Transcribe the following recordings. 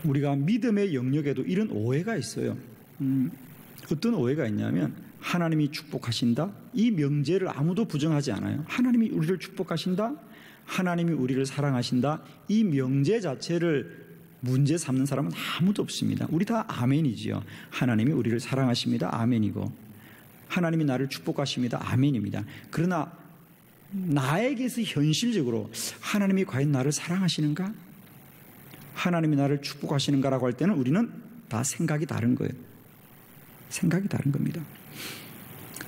우리가 믿음의 영역에도 이런 오해가 있어요. 어떤 오해가 있냐면 하나님이 축복하신다, 이 명제를 아무도 부정하지 않아요. 하나님이 우리를 축복하신다, 하나님이 우리를 사랑하신다, 이 명제 자체를 문제 삼는 사람은 아무도 없습니다. 우리 다 아멘이지요. 하나님이 우리를 사랑하십니다. 아멘이고, 하나님이 나를 축복하십니다. 아멘입니다. 그러나 나에게서 현실적으로 하나님이 과연 나를 사랑하시는가? 하나님이 나를 축복하시는가라고 할 때는 우리는 다 생각이 다른 거예요. 생각이 다른 겁니다.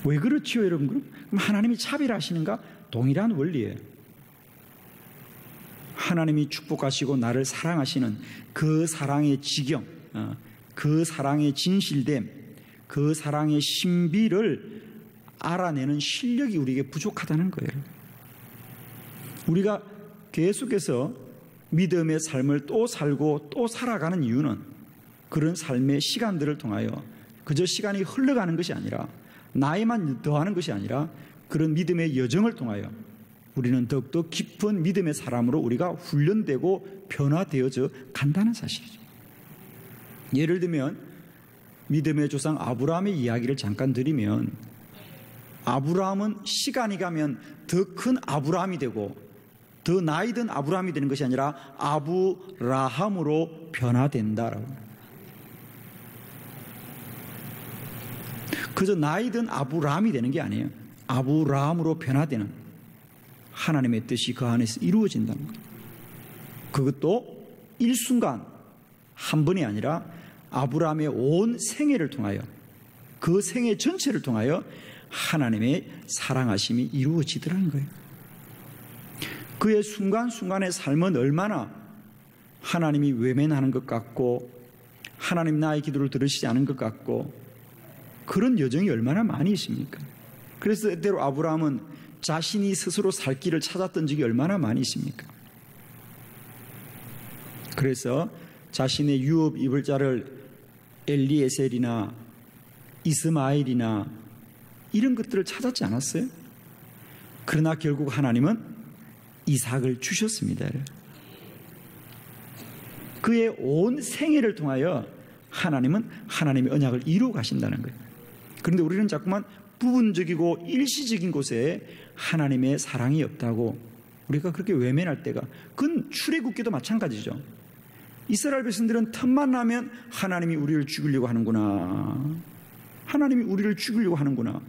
왜 그렇지요, 여러분? 그럼 하나님이 차별하시는가? 동일한 원리예요. 하나님이 축복하시고 나를 사랑하시는 그 사랑의 지경, 그 사랑의 진실됨, 그 사랑의 신비를 알아내는 실력이 우리에게 부족하다는 거예요. 우리가 계속해서 믿음의 삶을 또 살고 또 살아가는 이유는 그런 삶의 시간들을 통하여 그저 시간이 흘러가는 것이 아니라, 나이만 더하는 것이 아니라 그런 믿음의 여정을 통하여 우리는 더욱더 깊은 믿음의 사람으로 우리가 훈련되고 변화되어져 간다는 사실이죠. 예를 들면 믿음의 조상 아브라함의 이야기를 잠깐 드리면, 아브라함은 시간이 가면 더 큰 아브라함이 되고 더 나이 든 아브라함이 되는 것이 아니라 아브라함으로 변화된다라고. 그저 나이 든 아브라함이 되는 게 아니에요. 아브라함으로 변화되는 하나님의 뜻이 그 안에서 이루어진다는 거예요. 그것도 일순간 한 번이 아니라 아브라함의 온 생애를 통하여, 그 생애 전체를 통하여 하나님의 사랑하심이 이루어지더라는 거예요. 그의 순간순간의 삶은 얼마나 하나님이 외면하는 것 같고, 하나님 나의 기도를 들으시지 않은 것 같고, 그런 여정이 얼마나 많이 있습니까? 그래서 때때로 아브라함은 자신이 스스로 살 길을 찾았던 적이 얼마나 많이 있습니까? 그래서 자신의 유업 입을 자를 엘리에셀이나 이스마엘이나 이런 것들을 찾았지 않았어요? 그러나 결국 하나님은 이삭을 주셨습니다. 그의 온 생애를 통하여 하나님은 하나님의 언약을 이루어 가신다는 거예요. 그런데 우리는 자꾸만 부분적이고 일시적인 곳에 하나님의 사랑이 없다고 우리가 그렇게 외면할 때가, 그건 출애굽기도 마찬가지죠. 이스라엘 백성들은 틈만 나면 하나님이 우리를 죽이려고 하는구나, 하나님이 우리를 죽이려고 하는구나.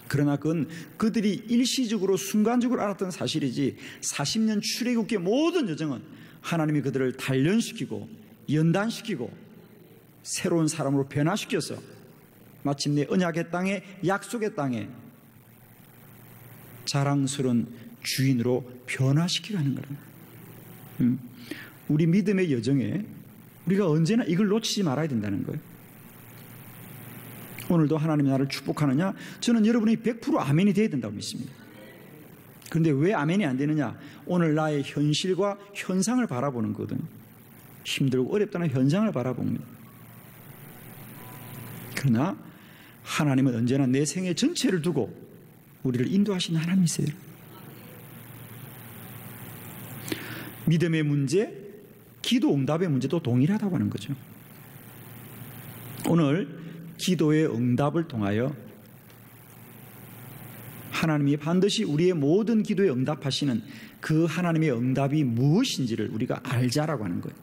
그러나 그건 그들이 일시적으로 순간적으로 알았던 사실이지, 40년 출애굽기의 모든 여정은 하나님이 그들을 단련시키고 연단시키고 새로운 사람으로 변화시켜서 마침내 언약의 땅에, 약속의 땅에 자랑스러운 주인으로 변화시켜가는 거예요. 우리 믿음의 여정에 우리가 언제나 이걸 놓치지 말아야 된다는 거예요. 오늘도 하나님이 나를 축복하느냐? 저는 여러분이 100% 아멘이 되어야 된다고 믿습니다. 그런데 왜 아멘이 안 되느냐? 오늘 나의 현실과 현상을 바라보는 거거든요. 힘들고 어렵다는 현상을 바라봅니다. 그러나 하나님은 언제나 내 생애 전체를 두고 우리를 인도하시는 하나님이세요. 믿음의 문제, 기도 응답의 문제도 동일하다고 하는 거죠. 오늘 기도의 응답을 통하여 하나님이 반드시 우리의 모든 기도에 응답하시는 그 하나님의 응답이 무엇인지를 우리가 알자라고 하는 거예요.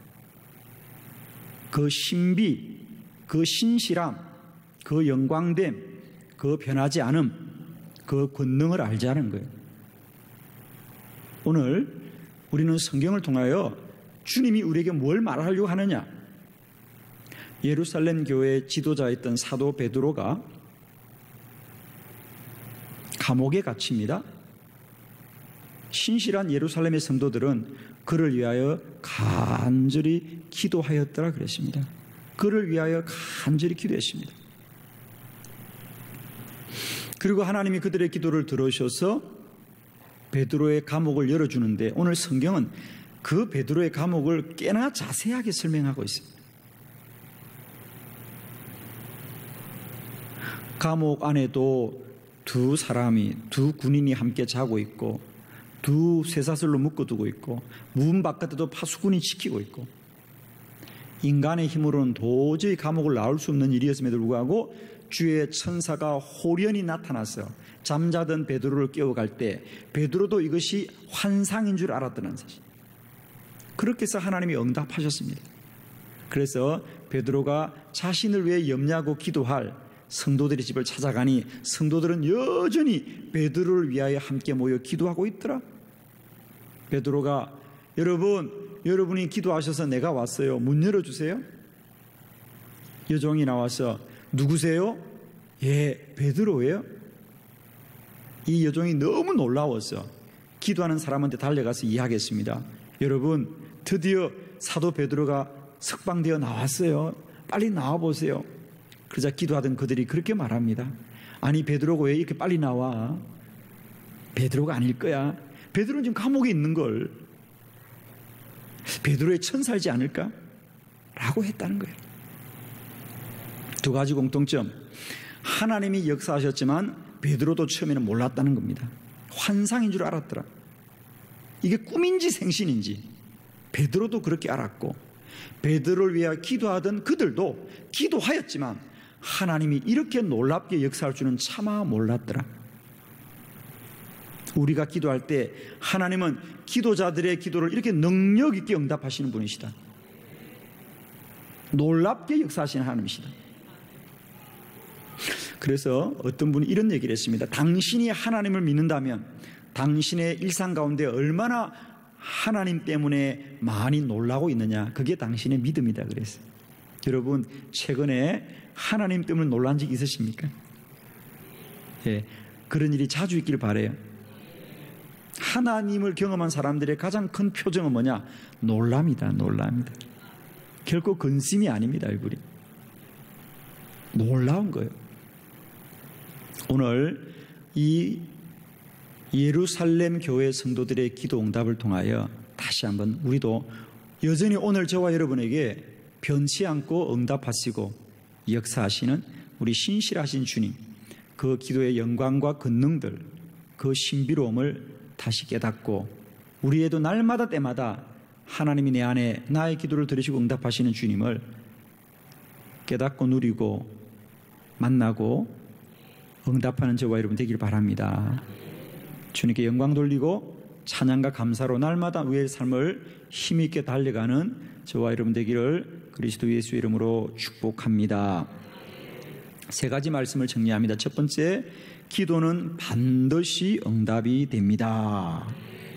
그 신비, 그 신실함, 그 영광됨, 그 변하지 않음, 그 권능을 알자는 거예요. 오늘 우리는 성경을 통하여 주님이 우리에게 뭘 말하려고 하느냐? 예루살렘 교회의 지도자였던 사도 베드로가 감옥에 갇힙니다. 신실한 예루살렘의 성도들은 그를 위하여 간절히 기도하였더라 그랬습니다. 그를 위하여 간절히 기도했습니다. 그리고 하나님이 그들의 기도를 들으셔서 베드로의 감옥을 열어주는데, 오늘 성경은 그 베드로의 감옥을 꽤나 자세하게 설명하고 있습니다. 감옥 안에도 두 군인이 함께 자고 있고, 두 쇠사슬로 묶어두고 있고, 문 바깥에도 파수꾼이 지키고 있고, 인간의 힘으로는 도저히 감옥을 나올 수 없는 일이었음에도 불구하고 주의 천사가 호련히 나타나서 잠자던 베드로를 깨워갈 때 베드로도 이것이 환상인 줄 알았다는 사실. 그렇게 해서 하나님이 응답하셨습니다. 그래서 베드로가 자신을 위해 염려하고 기도할 성도들의 집을 찾아가니 성도들은 여전히 베드로를 위하여 함께 모여 기도하고 있더라. 베드로가 여러분이 기도하셔서 내가 왔어요. 문 열어주세요. 여종이 나와서 누구세요? 예, 베드로예요. 이 여종이 너무 놀라워서 기도하는 사람한테 달려가서 이야기했습니다. 여러분, 드디어 사도 베드로가 석방되어 나왔어요. 빨리 나와보세요. 그러자 기도하던 그들이 그렇게 말합니다. 아니, 베드로가 왜 이렇게 빨리 나와? 베드로가 아닐 거야. 베드로는 지금 감옥에 있는 걸. 베드로의 천사이지 않을까? 라고 했다는 거예요. 두 가지 공통점. 하나님이 역사하셨지만 베드로도 처음에는 몰랐다는 겁니다. 환상인 줄 알았더라. 이게 꿈인지 생신인지 베드로도 그렇게 알았고, 베드로를 위하여 기도하던 그들도 기도하였지만 하나님이 이렇게 놀랍게 역사할 줄은 차마 몰랐더라. 우리가 기도할 때 하나님은 기도자들의 기도를 이렇게 능력 있게 응답하시는 분이시다. 놀랍게 역사하시는 하나님이시다. 그래서 어떤 분이 이런 얘기를 했습니다. 당신이 하나님을 믿는다면 당신의 일상 가운데 얼마나 하나님 때문에 많이 놀라고 있느냐, 그게 당신의 믿음이다 그랬어요. 여러분, 최근에 하나님 때문에 놀란 적 있으십니까? 예, 그런 일이 자주 있길 바라요. 하나님을 경험한 사람들의 가장 큰 표정은 뭐냐? 놀랍니다. 놀랍니다. 결코 근심이 아닙니다. 얼굴이 놀라운 거예요. 오늘 이 예루살렘 교회 성도들의 기도 응답을 통하여 다시 한번 우리도 여전히 오늘 저와 여러분에게 변치 않고 응답하시고 역사하시는 우리 신실하신 주님, 그 기도의 영광과 권능들, 그 신비로움을 다시 깨닫고 우리에도 날마다 때마다 하나님이 내 안에 나의 기도를 들으시고 응답하시는 주님을 깨닫고 누리고 만나고 응답하는 저와 여러분 되길 바랍니다. 주님께 영광 돌리고 찬양과 감사로 날마다 우리의 삶을 힘있게 달려가는 저와 여러분 되기를 그리스도 예수 이름으로 축복합니다. 세 가지 말씀을 정리합니다. 첫 번째, 기도는 반드시 응답이 됩니다.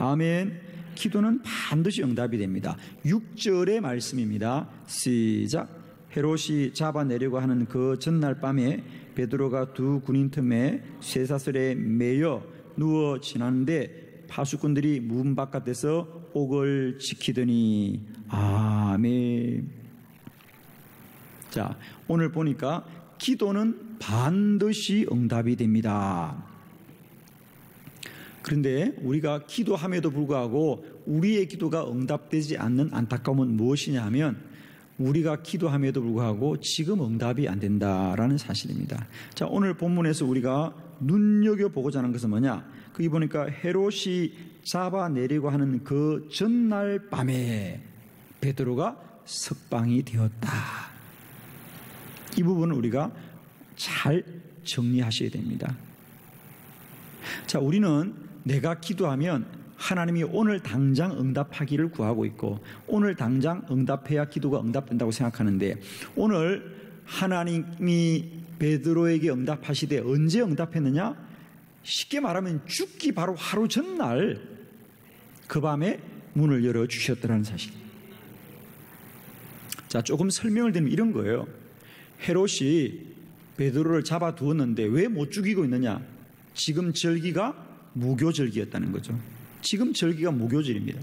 아멘. 기도는 반드시 응답이 됩니다. 6절의 말씀입니다. 시작. 헤롯이 잡아내려고 하는 그 전날 밤에 베드로가 두 군인 틈에 쇠사슬에 매여 누워 지났는데 파수꾼들이 문 바깥에서 옥을 지키더니. 아멘. 자, 오늘 보니까 기도는 반드시 응답이 됩니다. 그런데 우리가 기도함에도 불구하고 우리의 기도가 응답되지 않는 안타까움은 무엇이냐 하면, 우리가 기도함에도 불구하고 지금 응답이 안 된다라는 사실입니다. 자, 오늘 본문에서 우리가 눈여겨보고자 하는 것은 뭐냐? 거기 보니까 헤롯이 잡아내려고 하는 그 전날 밤에 베드로가 석방이 되었다. 이 부분을 우리가 잘 정리하셔야 됩니다. 자, 우리는 내가 기도하면 하나님이 오늘 당장 응답하기를 구하고 있고 오늘 당장 응답해야 기도가 응답된다고 생각하는데, 오늘 하나님이 베드로에게 응답하시되 언제 응답했느냐? 쉽게 말하면 죽기 바로 하루 전날 그 밤에 문을 열어주셨더라는 사실. 자, 조금 설명을 드리면 이런 거예요. 헤롯이 베드로를 잡아두었는데 왜 못 죽이고 있느냐? 지금 절기가 무교절기였다는 거죠. 지금 절기가 무교절입니다.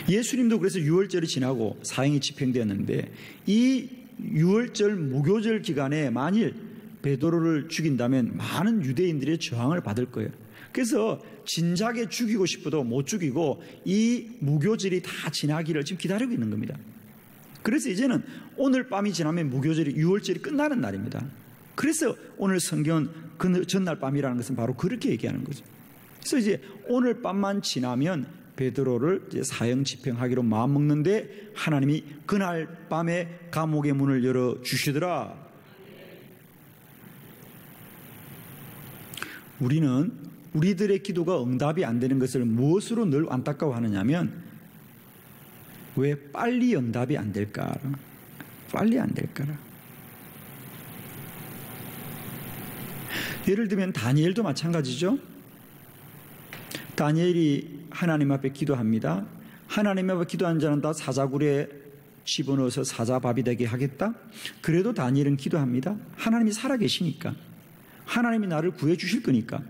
예수님도 그래서 유월절이 지나고 사형이 집행되었는데, 이 유월절 무교절 기간에 만일 베드로를 죽인다면 많은 유대인들의 저항을 받을 거예요. 그래서 진작에 죽이고 싶어도 못 죽이고 이 무교절이 다 지나기를 지금 기다리고 있는 겁니다. 그래서 이제는 오늘 밤이 지나면 무교절이 유월절이 끝나는 날입니다. 그래서 오늘 성경은 그 전날 밤이라는 것은 바로 그렇게 얘기하는 거죠. 그래서 이제 오늘 밤만 지나면 베드로를 이제 사형 집행하기로 마음먹는데 하나님이 그날 밤에 감옥의 문을 열어 주시더라. 우리는 우리들의 기도가 응답이 안 되는 것을 무엇으로 늘 안타까워하느냐면 왜 빨리 응답이 안 될까? 빨리 안 될까라. 예를 들면 다니엘도 마찬가지죠. 다니엘이 하나님 앞에 기도합니다. 하나님 앞에 기도한 자는 다 사자굴에 집어넣어서 사자밥이 되게 하겠다. 그래도 다니엘은 기도합니다. 하나님이 살아계시니까, 하나님이 나를 구해주실 거니까.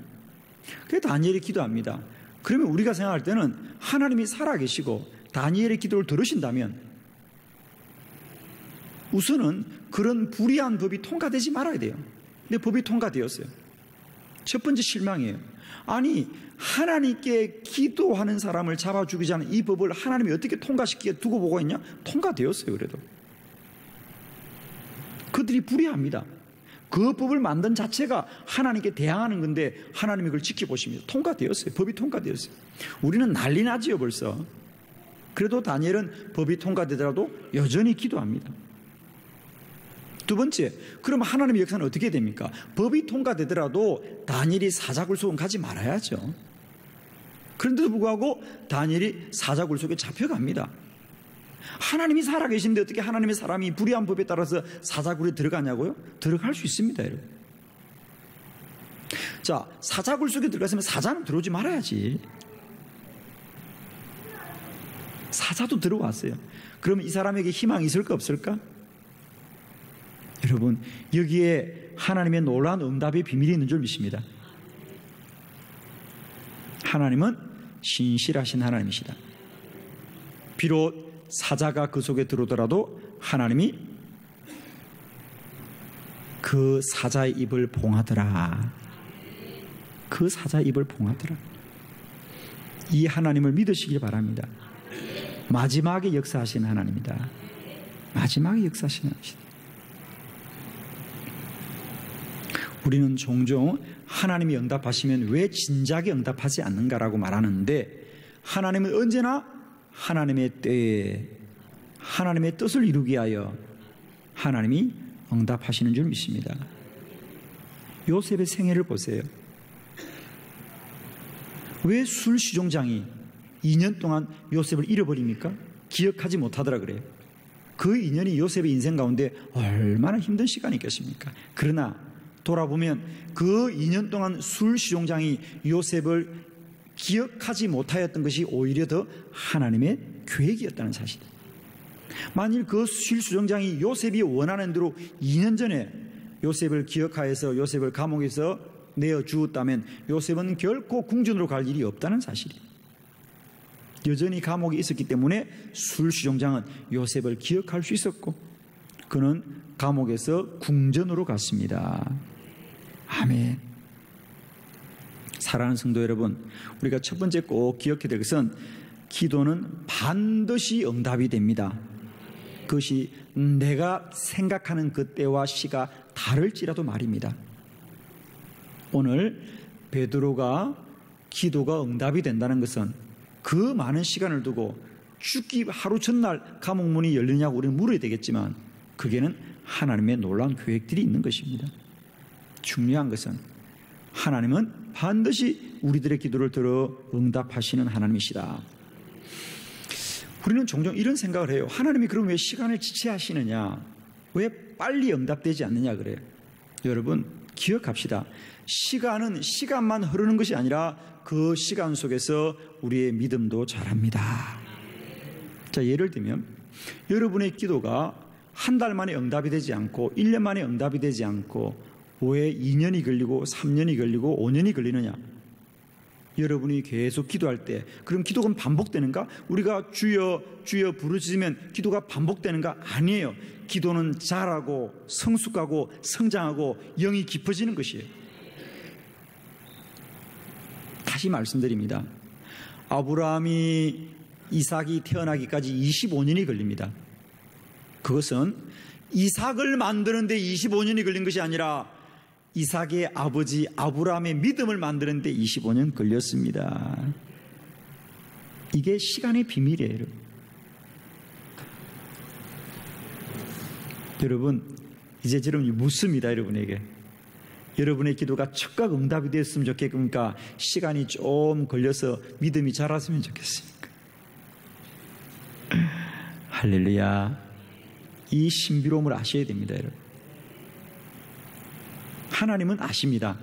그래서 다니엘이 기도합니다. 그러면 우리가 생각할 때는 하나님이 살아계시고 다니엘의 기도를 들으신다면 우선은 그런 불의한 법이 통과되지 말아야 돼요. 근데 법이 통과되었어요. 첫 번째 실망이에요. 아니, 하나님께 기도하는 사람을 잡아 죽이지 않은 이 법을 하나님이 어떻게 통과시키게 두고 보고 있냐? 통과되었어요. 그래도 그들이 불의합니다. 그 법을 만든 자체가 하나님께 대항하는 건데 하나님이 그걸 지켜보십니다. 통과되었어요. 법이 통과되었어요. 우리는 난리 나지요 벌써. 그래도 다니엘은 법이 통과되더라도 여전히 기도합니다. 두 번째, 그럼 하나님의 역사는 어떻게 됩니까? 법이 통과되더라도 다니엘이 사자굴 속은 가지 말아야죠. 그런데도 불구하고 다니엘이 사자굴 속에 잡혀갑니다. 하나님이 살아계신데 어떻게 하나님의 사람이 불의한 법에 따라서 사자굴에 들어가냐고요? 들어갈 수 있습니다, 여러분. 자, 사자굴 속에 들어갔으면 사자는 들어오지 말아야지. 사자도 들어왔어요. 그러면 이 사람에게 희망이 있을까 없을까? 여러분, 여기에 하나님의 놀라운 응답의 비밀이 있는 줄 믿습니다. 하나님은 신실하신 하나님이시다. 비록 사자가 그 속에 들어오더라도 하나님이 그 사자의 입을 봉하더라. 그 사자의 입을 봉하더라. 이 하나님을 믿으시길 바랍니다. 마지막에 역사하시는 하나님이다. 마지막에 역사하시는 하나님이시다. 우리는 종종 하나님이 응답하시면 왜 진작에 응답하지 않는가라고 말하는데 하나님은 언제나 하나님의 때에 하나님의 뜻을 이루기 위하여 하나님이 응답하시는 줄 믿습니다. 요셉의 생애를 보세요. 왜 술시종장이 2년 동안 요셉을 잃어버립니까? 기억하지 못하더라 그래요. 그 2년이 요셉의 인생 가운데 얼마나 힘든 시간이 있겠습니까? 그러나 돌아보면 그 2년 동안 술시종장이 요셉을 기억하지 못하였던 것이 오히려 더 하나님의 계획이었다는 사실. 만일 그 술시종장이 요셉이 원하는 대로 2년 전에 요셉을 기억하여서 요셉을 감옥에서 내어 주었다면 요셉은 결코 궁전으로 갈 일이 없다는 사실이에요. 여전히 감옥에 있었기 때문에 술시종장은 요셉을 기억할 수 있었고 그는 감옥에서 궁전으로 갔습니다. 아멘. 사랑하는 성도 여러분, 우리가 첫 번째 꼭 기억해야 될 것은 기도는 반드시 응답이 됩니다. 그것이 내가 생각하는 그때와 시가 다를지라도 말입니다. 오늘 베드로가 기도가 응답이 된다는 것은 그 많은 시간을 두고 죽기 하루 전날 감옥문이 열리냐고 우리는 물어야 되겠지만 그게는 하나님의 놀라운 계획들이 있는 것입니다. 중요한 것은 하나님은 반드시 우리들의 기도를 들어 응답하시는 하나님이시다. 우리는 종종 이런 생각을 해요. 하나님이 그럼 왜 시간을 지체하시느냐? 왜 빨리 응답되지 않느냐 그래요. 여러분 기억합시다. 시간은 시간만 흐르는 것이 아니라 그 시간 속에서 우리의 믿음도 자랍니다. 자, 예를 들면 여러분의 기도가 한 달 만에 응답이 되지 않고 1년 만에 응답이 되지 않고 왜 2년이 걸리고 3년이 걸리고 5년이 걸리느냐? 여러분이 계속 기도할 때 그럼 기도가 반복되는가? 우리가 주여 주여 부르짖으면 기도가 반복되는가? 아니에요. 기도는 자라고 성숙하고 성장하고 영이 깊어지는 것이에요. 다시 말씀드립니다. 아브라함이 이삭이 태어나기까지 25년이 걸립니다. 그것은 이삭을 만드는데 25년이 걸린 것이 아니라 이삭의 아버지 아브라함의 믿음을 만드는데 25년 걸렸습니다. 이게 시간의 비밀이에요, 여러분. 여러분, 이제 저는 묻습니다, 여러분에게. 여러분의 기도가 즉각 응답이 됐으면 좋겠습니까? 시간이 좀 걸려서 믿음이 자랐으면 좋겠습니까? 할렐루야. 이 신비로움을 아셔야 됩니다, 여러분. 하나님은 아십니다.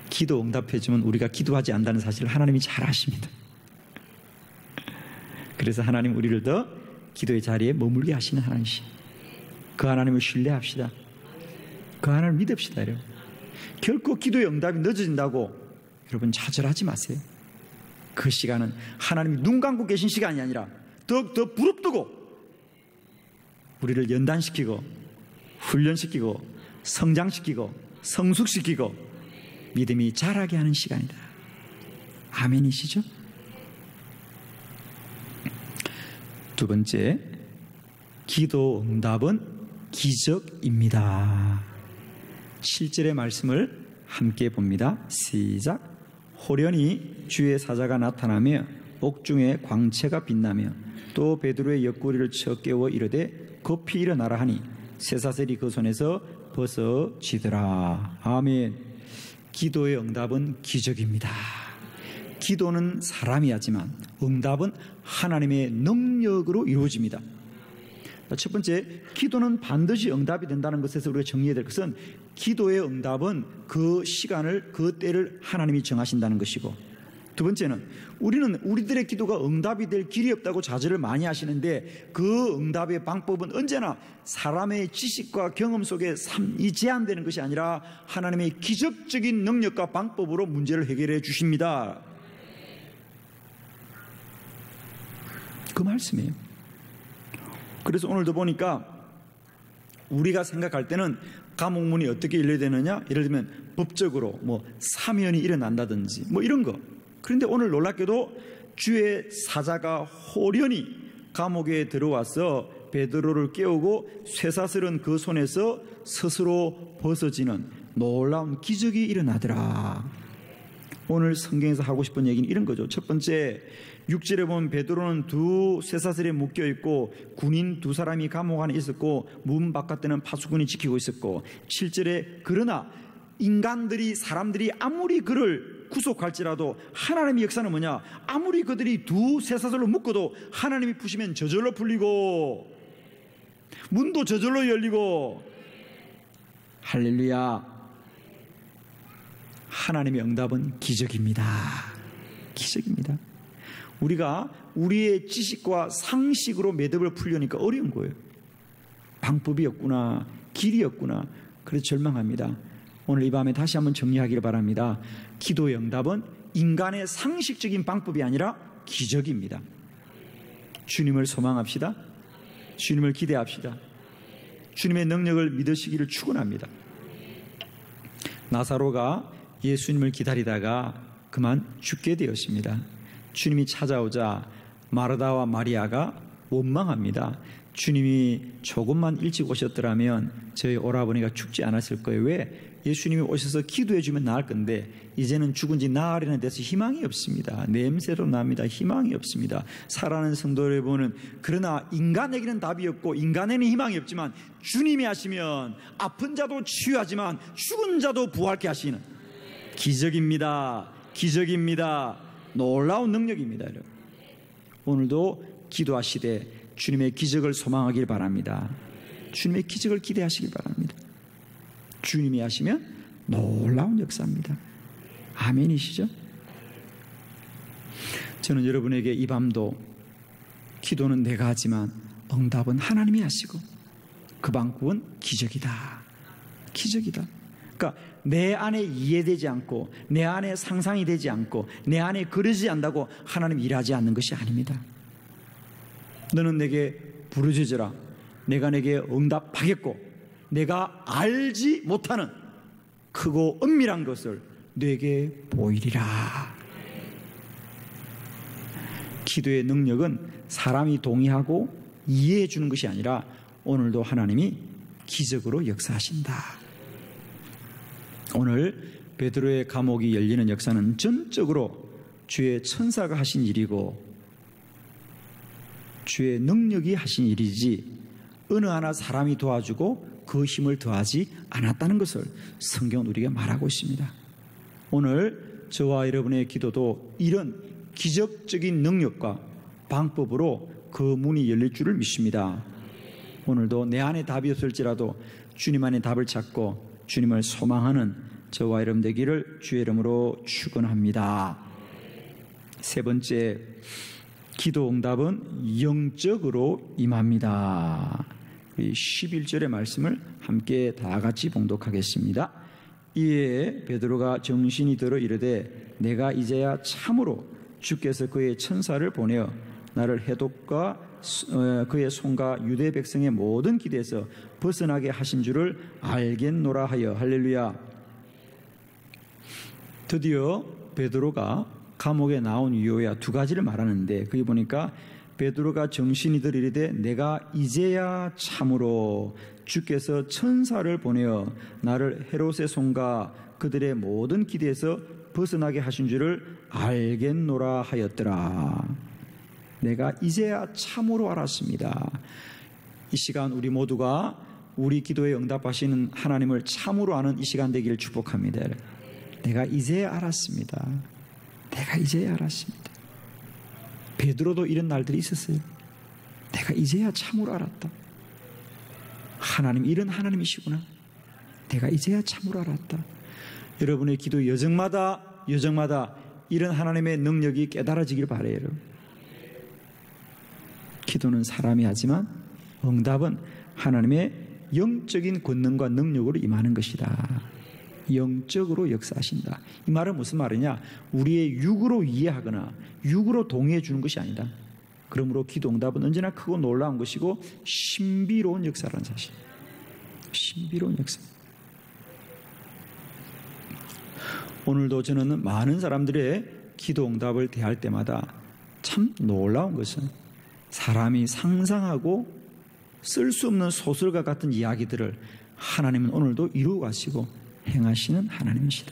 기도 응답해주면 우리가 기도하지 않는다는 사실을 하나님이 잘 아십니다. 그래서 하나님 우리를 더 기도의 자리에 머물게 하시는 하나님이시. 그 하나님을 신뢰합시다. 그 하나님을 믿읍시다, 여러분. 결코 기도의 응답이 늦어진다고 여러분 좌절하지 마세요. 그 시간은 하나님이 눈 감고 계신 시간이 아니라 더욱더 부릅뜨고 우리를 연단시키고 훈련시키고 성장시키고 성숙시키고 믿음이 자라게 하는 시간이다. 아멘이시죠? 두 번째, 기도 응답은 기적입니다. 7절의 말씀을 함께 봅니다. 시작. 호련히 주의 사자가 나타나며 옥중에 광채가 빛나며 또 베드로의 옆구리를 쳐 깨워 이르되 급히 일어나라 하니 쇠사슬이 그 손에서 벗어지더라. 아멘. 기도의 응답은 기적입니다. 기도는 사람이 하지만 응답은 하나님의 능력으로 이루어집니다. 첫 번째, 기도는 반드시 응답이 된다는 것에서 우리가 정리해야 될 것은 기도의 응답은 그 시간을, 그 때를 하나님이 정하신다는 것이고, 두 번째는 우리는 우리들의 기도가 응답이 될 길이 없다고 좌절을 많이 하시는데 그 응답의 방법은 언제나 사람의 지식과 경험 속에 제한되는 것이 아니라 하나님의 기적적인 능력과 방법으로 문제를 해결해 주십니다. 그 말씀이에요. 그래서 오늘도 보니까 우리가 생각할 때는 감옥문이 어떻게 열려야 되느냐, 예를 들면 법적으로 사면이 일어난다든지 이런 거. 그런데 오늘 놀랍게도 주의 사자가 호련히 감옥에 들어와서 베드로를 깨우고 쇠사슬은 그 손에서 스스로 벗어지는 놀라운 기적이 일어나더라. 오늘 성경에서 하고 싶은 얘기는 이런 거죠. 첫 번째, 6절에 보면 베드로는 두 쇠사슬에 묶여있고 군인 두 사람이 감옥 안에 있었고 문 바깥에는 파수꾼이 지키고 있었고, 7절에 그러나 사람들이 아무리 그를 구속할지라도 하나님의 역사는 뭐냐? 아무리 그들이 두 쇠사슬로 묶어도 하나님이 푸시면 저절로 풀리고 문도 저절로 열리고. 할렐루야. 하나님의 응답은 기적입니다. 기적입니다. 우리가 우리의 지식과 상식으로 매듭을 풀려니까 어려운 거예요. 방법이 없구나, 길이 없구나. 그래서 절망합니다. 오늘 이 밤에 다시 한번 정리하기를 바랍니다. 기도의 응답은 인간의 상식적인 방법이 아니라 기적입니다. 주님을 소망합시다. 주님을 기대합시다. 주님의 능력을 믿으시기를 축원합니다. 나사로가 예수님을 기다리다가 그만 죽게 되었습니다. 주님이 찾아오자 마르다와 마리아가 원망합니다. 주님이 조금만 일찍 오셨더라면 저희 오라버니가 죽지 않았을 거예요. 왜? 예수님이 오셔서 기도해 주면 나을 건데 이제는 죽은 지 나흘이나 돼서 희망이 없습니다. 냄새로 납니다. 희망이 없습니다. 사랑하는 성도 여러분은, 그러나 인간에게는 답이 없고 인간에는 희망이 없지만 주님이 하시면 아픈 자도 치유하지만 죽은 자도 부활케 하시는 기적입니다. 기적입니다. 놀라운 능력입니다. 여러분. 오늘도 기도하시되 주님의 기적을 소망하길 바랍니다. 주님의 기적을 기대하시길 바랍니다. 주님이 하시면 놀라운 역사입니다. 아멘이시죠? 저는 여러분에게 이 밤도 기도는 내가 하지만 응답은 하나님이 하시고 그 방법은 기적이다. 기적이다. 그러니까 내 안에 이해되지 않고 내 안에 상상이 되지 않고 내 안에 그러지 않다고 하나님 일하지 않는 것이 아닙니다. 너는 내게 부르짖으라. 내가 내게 응답하겠고 내가 알지 못하는 크고 은밀한 것을 내게 보이리라. 기도의 능력은 사람이 동의하고 이해해 주는 것이 아니라 오늘도 하나님이 기적으로 역사하신다. 오늘 베드로의 감옥이 열리는 역사는 전적으로 주의 천사가 하신 일이고 주의 능력이 하신 일이지 어느 하나 사람이 도와주고 그 힘을 더하지 않았다는 것을 성경은 우리에게 말하고 있습니다. 오늘 저와 여러분의 기도도 이런 기적적인 능력과 방법으로 그 문이 열릴 줄을 믿습니다. 오늘도 내 안에 답이 없을지라도 주님 안에 답을 찾고 주님을 소망하는 저와 여러분 되기를 주의 이름으로 축원합니다. 세 번째, 기도 응답은 영적으로 임합니다. 11절의 말씀을 함께 다 같이 봉독하겠습니다. 이에 베드로가 정신이 들어 이르되 내가 이제야 참으로 주께서 그의 천사를 보내어 나를 해독과 그의 손과 유대 백성의 모든 기대에서 벗어나게 하신 줄을 알겠노라 하여. 할렐루야. 드디어 베드로가 감옥에 나온 이유야 두 가지를 말하는데, 거기 보니까 베드로가 정신이 들어 이르되 내가 이제야 참으로 주께서 천사를 보내어 나를 헤롯의 손과 그들의 모든 기대에서 벗어나게 하신 줄을 알겠노라 하였더라. 내가 이제야 참으로 알았습니다. 이 시간 우리 모두가 우리 기도에 응답하시는 하나님을 참으로 아는 이 시간 되기를 축복합니다. 내가 이제야 알았습니다. 내가 이제야 알았습니다. 베드로도 이런 날들이 있었어요. 내가 이제야 참으로 알았다. 하나님, 이런 하나님이시구나. 내가 이제야 참으로 알았다. 여러분의 기도 여정마다 이런 하나님의 능력이 깨달아지길 바라요. 기도는 사람이 하지만 응답은 하나님의 영적인 권능과 능력으로 임하는 것이다. 영적으로 역사하신다. 이 말은 무슨 말이냐? 우리의 육으로 이해하거나 육으로 동의해 주는 것이 아니다. 그러므로 기도 응답은 언제나 크고 놀라운 것이고 신비로운 역사라는 사실. 신비로운 역사. 오늘도 저는 많은 사람들의 기도 응답을 대할 때마다 참 놀라운 것은 사람이 상상하고 쓸 수 없는 소설과 같은 이야기들을 하나님은 오늘도 이루어 가시고 행하시는 하나님이시다.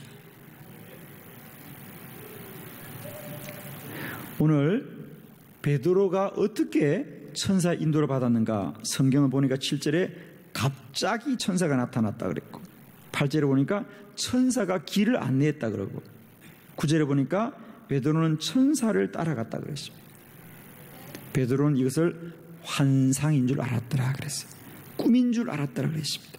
오늘 베드로가 어떻게 천사의 인도를 받았는가? 성경을 보니까 7절에 갑자기 천사가 나타났다 그랬고, 8절에 보니까 천사가 길을 안내했다 그러고, 9절에 보니까 베드로는 천사를 따라갔다 그랬습니다. 베드로는 이것을 환상인 줄 알았더라 그랬어요. 꿈인 줄 알았더라 그랬습니다.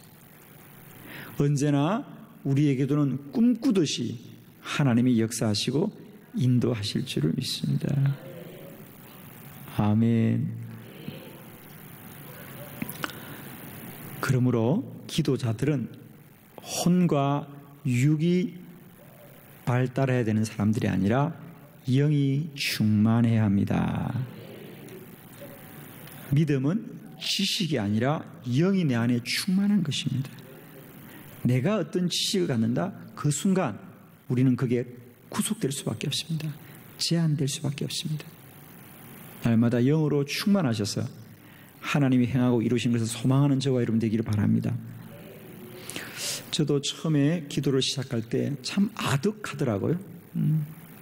언제나 우리의 기도는 꿈꾸듯이 하나님이 역사하시고 인도하실 줄을 믿습니다. 아멘. 그러므로 기도자들은 혼과 육이 발달해야 되는 사람들이 아니라 영이 충만해야 합니다. 믿음은 지식이 아니라 영이 내 안에 충만한 것입니다. 내가 어떤 지식을 갖는다, 그 순간 우리는 그게 구속될 수밖에 없습니다. 제한될 수밖에 없습니다. 날마다 영으로 충만하셔서 하나님이 행하고 이루신 것을 소망하는 저와 여러분 되기를 바랍니다. 저도 처음에 기도를 시작할 때 참 아득하더라고요.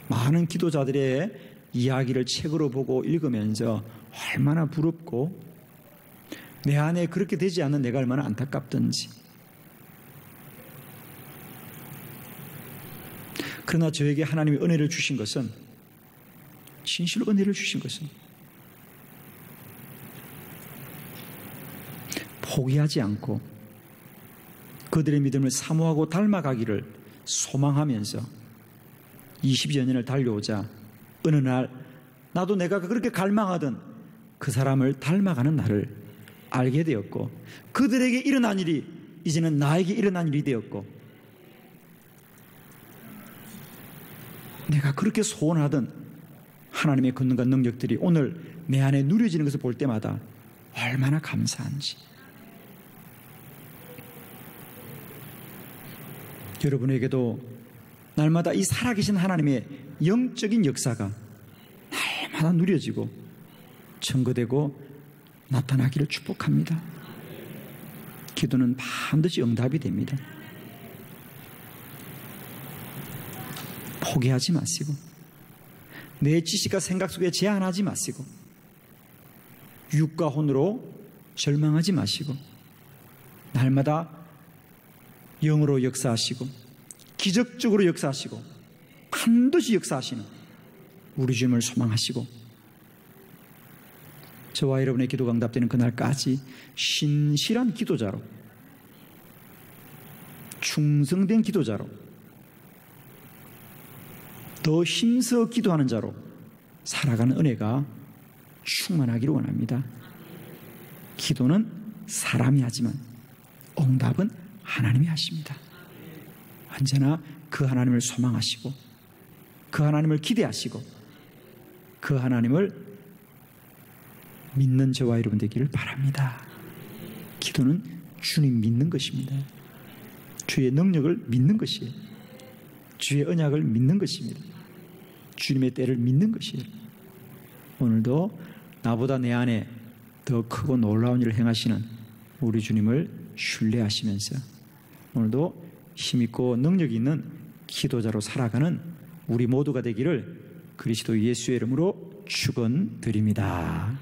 많은 기도자들의 이야기를 책으로 보고 읽으면서 얼마나 부럽고 내 안에 그렇게 되지 않는 내가 얼마나 안타깝던지. 그러나 저에게 하나님이 은혜를 주신 것은, 진실로 은혜를 주신 것은 포기하지 않고 그들의 믿음을 사모하고 닮아가기를 소망하면서 20여 년을 달려오자 어느 날 나도 내가 그렇게 갈망하던 그 사람을 닮아가는 나를 알게 되었고, 그들에게 일어난 일이 이제는 나에게 일어난 일이 되었고, 내가 그렇게 소원하던 하나님의 권능과 능력들이 오늘 내 안에 누려지는 것을 볼 때마다 얼마나 감사한지. 여러분에게도 날마다 이 살아계신 하나님의 영적인 역사가 날마다 누려지고 증거되고 나타나기를 축복합니다. 기도는 반드시 응답이 됩니다. 포기하지 마시고 내 지식과 생각 속에 제한하지 마시고 육과 혼으로 절망하지 마시고 날마다 영으로 역사하시고 기적적으로 역사하시고 반드시 역사하시는 우리 주님을 소망하시고 저와 여러분의 기도가 응답되는 그날까지 신실한 기도자로 충성된 기도자로 더 힘써 기도하는 자로 살아가는 은혜가 충만하기를 원합니다. 기도는 사람이 하지만 응답은 하나님이 하십니다. 언제나 그 하나님을 소망하시고 그 하나님을 기대하시고 그 하나님을 믿는 저와 여러분 되기를 바랍니다. 기도는 주님 믿는 것입니다. 주의 능력을 믿는 것이에요. 주의 언약을 믿는 것입니다. 주님의 때를 믿는 것이에요. 오늘도 나보다 내 안에 더 크고 놀라운 일을 행하시는 우리 주님을 신뢰하시면서 오늘도 힘있고 능력이 있는 기도자로 살아가는 우리 모두가 되기를 그리스도 예수의 이름으로 축원드립니다.